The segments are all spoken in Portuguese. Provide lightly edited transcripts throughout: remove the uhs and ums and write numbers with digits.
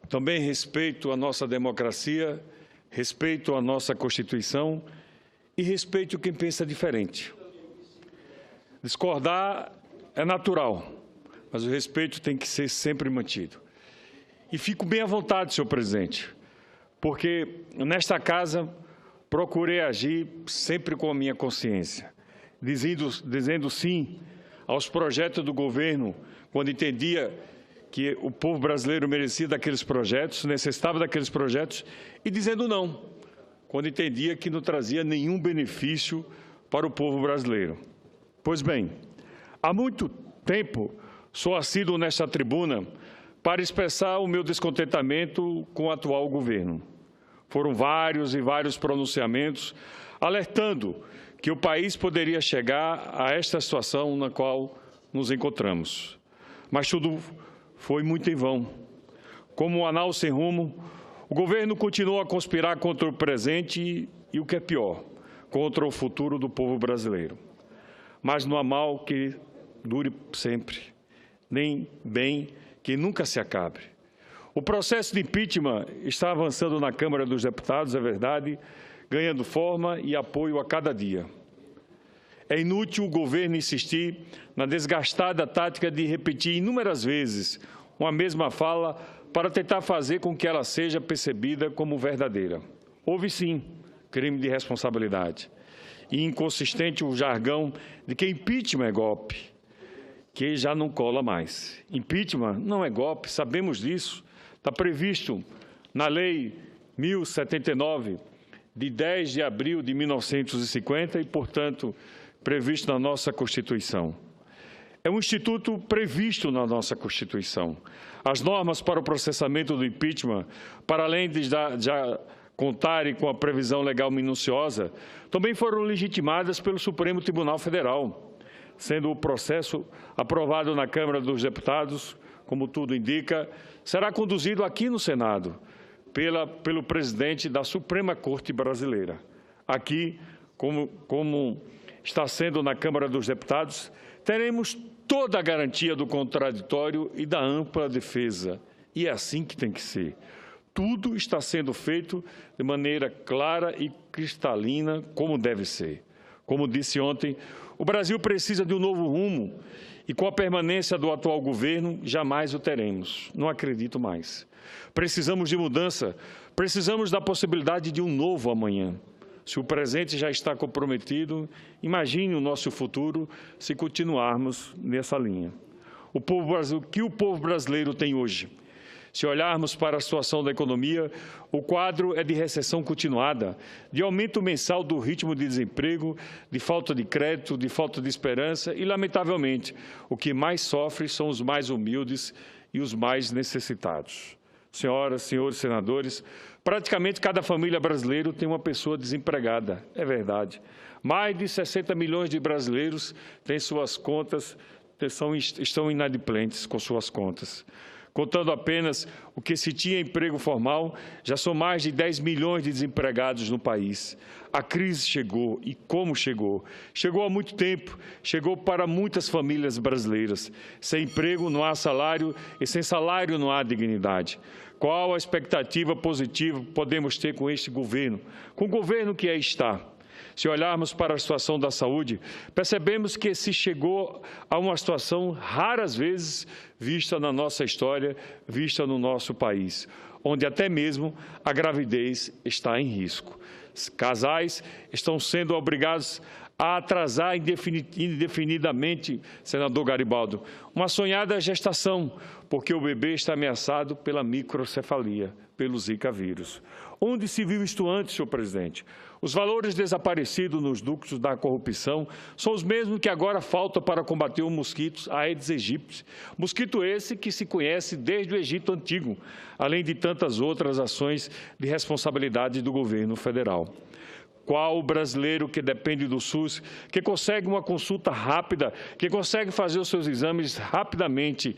Também respeito a nossa democracia, respeito a nossa Constituição e respeito quem pensa diferente. Discordar é natural, mas o respeito tem que ser sempre mantido. E fico bem à vontade, senhor presidente, porque nesta casa procurei agir sempre com a minha consciência, dizendo sim aos projetos do governo, quando entendia que o povo brasileiro merecia daqueles projetos, necessitava daqueles projetos, e dizendo não, quando entendia que não trazia nenhum benefício para o povo brasileiro. Pois bem, há muito tempo sou assíduo nesta tribuna para expressar o meu descontentamento com o atual governo. Foram vários e vários pronunciamentos alertando que o país poderia chegar a esta situação na qual nos encontramos. Mas tudo foi muito em vão. Como um anal sem rumo, o governo continua a conspirar contra o presente e o que é pior, contra o futuro do povo brasileiro. Mas não há mal que dure sempre, nem bem que nunca se acabe. O processo de impeachment está avançando na Câmara dos Deputados, é verdade, ganhando forma e apoio a cada dia. É inútil o governo insistir na desgastada tática de repetir inúmeras vezes uma mesma fala para tentar fazer com que ela seja percebida como verdadeira. Houve, sim, crime de responsabilidade. E inconsistente o jargão de que impeachment é golpe, que já não cola mais. Impeachment não é golpe, sabemos disso. Está previsto na Lei 1079, de 10 de abril de 1950 e, portanto, previsto na nossa Constituição. É um instituto previsto na nossa Constituição. As normas para o processamento do impeachment, para além de já contarem com a previsão legal minuciosa, também foram legitimadas pelo Supremo Tribunal Federal, sendo o processo aprovado na Câmara dos Deputados, como tudo indica, será conduzido aqui no Senado, pelo presidente da Suprema Corte Brasileira. Aqui, como está sendo na Câmara dos Deputados, teremos toda a garantia do contraditório e da ampla defesa. E é assim que tem que ser. Tudo está sendo feito de maneira clara e cristalina, como deve ser. Como disse ontem, o Brasil precisa de um novo rumo e, com a permanência do atual governo, jamais o teremos. Não acredito mais. Precisamos de mudança, precisamos da possibilidade de um novo amanhã. Se o presente já está comprometido, imagine o nosso futuro se continuarmos nessa linha. O que o povo brasileiro tem hoje? Se olharmos para a situação da economia, o quadro é de recessão continuada, de aumento mensal do ritmo de desemprego, de falta de crédito, de falta de esperança e, lamentavelmente, o que mais sofre são os mais humildes e os mais necessitados. Senhoras, senhores senadores, praticamente cada família brasileira tem uma pessoa desempregada, é verdade. Mais de 60 milhões de brasileiros têm suas contas, estão inadimplentes com suas contas. Contando apenas o que se tinha emprego formal, já são mais de 10 milhões de desempregados no país. A crise chegou, e como chegou? Chegou há muito tempo, chegou para muitas famílias brasileiras. Sem emprego não há salário e sem salário não há dignidade. Qual a expectativa positiva podemos ter com este governo? Com o governo que aí está. Se olharmos para a situação da saúde, percebemos que se chegou a uma situação raras vezes vista na nossa história, vista no nosso país, onde até mesmo a gravidez está em risco. Casais estão sendo obrigados a atrasar indefinidamente, senador Garibaldo, uma sonhada gestação, porque o bebê está ameaçado pela microcefalia, pelo Zika vírus. Onde se viu isto antes, senhor presidente? Os valores desaparecidos nos ductos da corrupção são os mesmos que agora faltam para combater o mosquito Aedes aegypti. Mosquito esse que se conhece desde o Egito Antigo, além de tantas outras ações de responsabilidade do governo federal. Qual o brasileiro que depende do SUS, que consegue uma consulta rápida, que consegue fazer os seus exames rapidamente,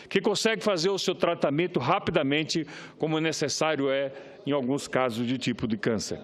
que consegue fazer o seu tratamento rapidamente, como necessário é em alguns casos de tipo de câncer.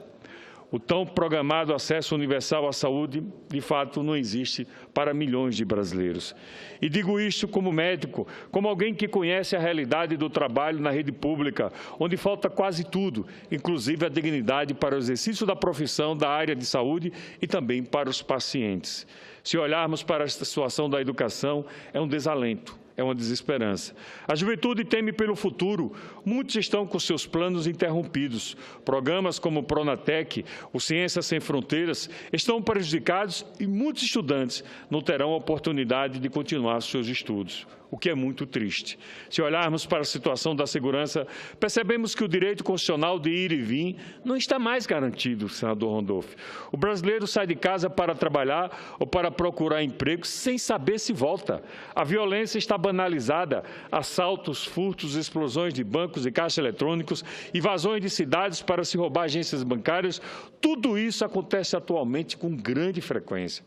O tão programado acesso universal à saúde, de fato, não existe para milhões de brasileiros. E digo isto como médico, como alguém que conhece a realidade do trabalho na rede pública, onde falta quase tudo, inclusive a dignidade para o exercício da profissão da área de saúde e também para os pacientes. Se olharmos para esta situação da educação, é um desalento. É uma desesperança. A juventude teme pelo futuro. Muitos estão com seus planos interrompidos. Programas como o Pronatec, o Ciências Sem Fronteiras, estão prejudicados e muitos estudantes não terão a oportunidade de continuar seus estudos, o que é muito triste. Se olharmos para a situação da segurança, percebemos que o direito constitucional de ir e vir não está mais garantido, senador Randolph. O brasileiro sai de casa para trabalhar ou para procurar emprego sem saber se volta. A violência está banalizada, assaltos, furtos, explosões de bancos e caixas eletrônicos, invasões de cidades para se roubar agências bancárias, tudo isso acontece atualmente com grande frequência.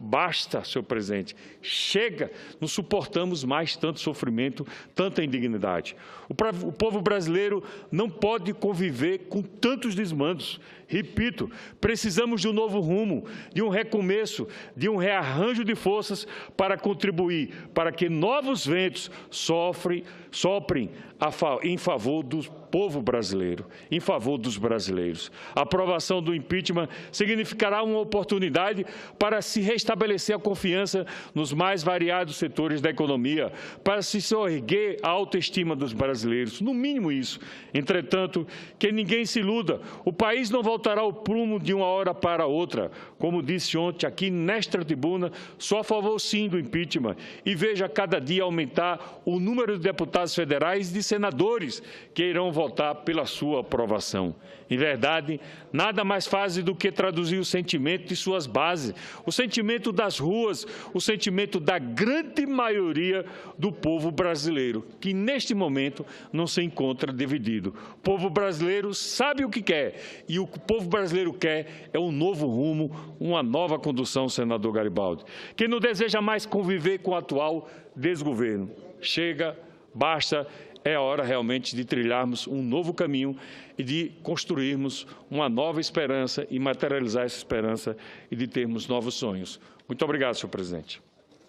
Basta, senhor presidente, chega, não suportamos mais tanto sofrimento, tanta indignidade. O povo brasileiro não pode conviver com tantos desmandos. Repito, precisamos de um novo rumo, de um recomeço, de um rearranjo de forças para contribuir, para que novos ventos soprem em favor do povo brasileiro, em favor dos brasileiros. A aprovação do impeachment significará uma oportunidade para se restabelecer a confiança nos mais variados setores da economia, para se erguer a autoestima dos brasileiros, no mínimo isso. Entretanto, que ninguém se iluda, o país não voltará ao prumo de uma hora para outra. Como disse ontem aqui nesta tribuna, sou a favor sim do impeachment e vejo a cada dia aumentar o número de deputados federais e de senadores que irão votar pela sua aprovação. Em verdade, nada mais fácil do que traduzir o sentimento de suas bases, o sentimento das ruas, o sentimento da grande maioria do povo brasileiro, que neste momento não se encontra dividido. O povo brasileiro sabe o que quer e o que o povo brasileiro quer é um novo rumo, uma nova condução, senador Garibaldi. Quem não deseja mais conviver com o atual desgoverno, chega, basta. É a hora realmente de trilharmos um novo caminho e de construirmos uma nova esperança e materializar essa esperança e de termos novos sonhos. Muito obrigado, senhor presidente.